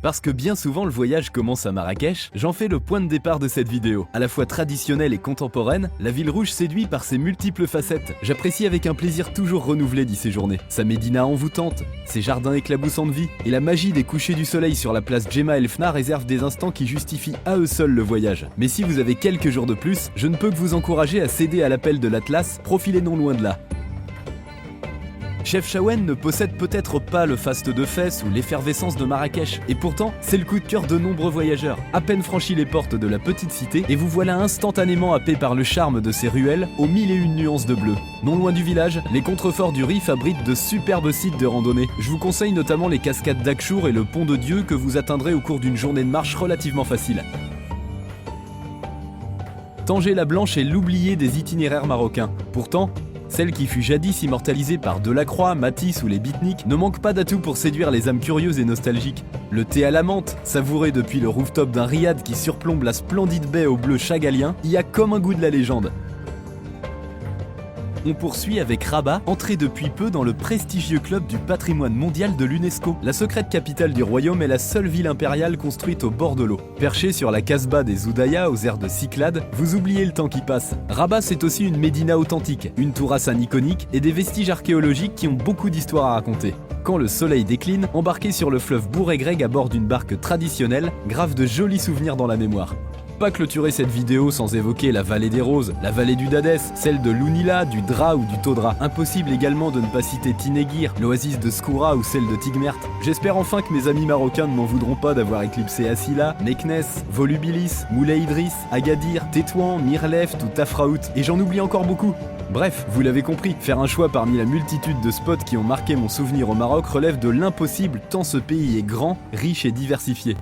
Parce que bien souvent le voyage commence à Marrakech, j'en fais le point de départ de cette vidéo. À la fois traditionnelle et contemporaine, la ville rouge séduit par ses multiples facettes. J'apprécie avec un plaisir toujours renouvelé d'y séjourner. Sa médina envoûtante, ses jardins éclaboussants de vie, et la magie des couchers du soleil sur la place Djemma El Fna réservent des instants qui justifient à eux seuls le voyage. Mais si vous avez quelques jours de plus, je ne peux que vous encourager à céder à l'appel de l'Atlas, profilez non loin de là. Chefchaouen ne possède peut-être pas le faste de Fès ou l'effervescence de Marrakech, et pourtant, c'est le coup de cœur de nombreux voyageurs. À peine franchi les portes de la petite cité, et vous voilà instantanément happé par le charme de ces ruelles aux mille et une nuances de bleu. Non loin du village, les contreforts du Rif abritent de superbes sites de randonnée. Je vous conseille notamment les cascades d'Akchour et le pont de Dieu que vous atteindrez au cours d'une journée de marche relativement facile. Tanger la Blanche est l'oublié des itinéraires marocains. Pourtant, celle qui fut jadis immortalisée par Delacroix, Matisse ou les Beatniks ne manque pas d'atouts pour séduire les âmes curieuses et nostalgiques. Le thé à la menthe, savouré depuis le rooftop d'un riad qui surplombe la splendide baie au bleu chagalien, y a comme un goût de la légende. On poursuit avec Rabat, entré depuis peu dans le prestigieux club du patrimoine mondial de l'UNESCO. La secrète capitale du royaume est la seule ville impériale construite au bord de l'eau. Perchée sur la Casbah des Oudaya aux airs de Cyclades, vous oubliez le temps qui passe. Rabat, c'est aussi une médina authentique, une tour Hassan iconique et des vestiges archéologiques qui ont beaucoup d'histoires à raconter. Quand le soleil décline, embarqué sur le fleuve Bouregreg à bord d'une barque traditionnelle, grave de jolis souvenirs dans la mémoire. Pas clôturer cette vidéo sans évoquer la vallée des Roses, la vallée du Dadès, celle de l'Ounila, du Dra ou du Todra. Impossible également de ne pas citer Tinegir, l'oasis de Skoura ou celle de Tigmert. J'espère enfin que mes amis marocains ne m'en voudront pas d'avoir éclipsé Asila, Meknes, Volubilis, Moulay Idriss, Agadir, Tétouan, Mirleft ou Tafraout, et j'en oublie encore beaucoup. Bref, vous l'avez compris, faire un choix parmi la multitude de spots qui ont marqué mon souvenir au Maroc relève de l'impossible tant ce pays est grand, riche et diversifié.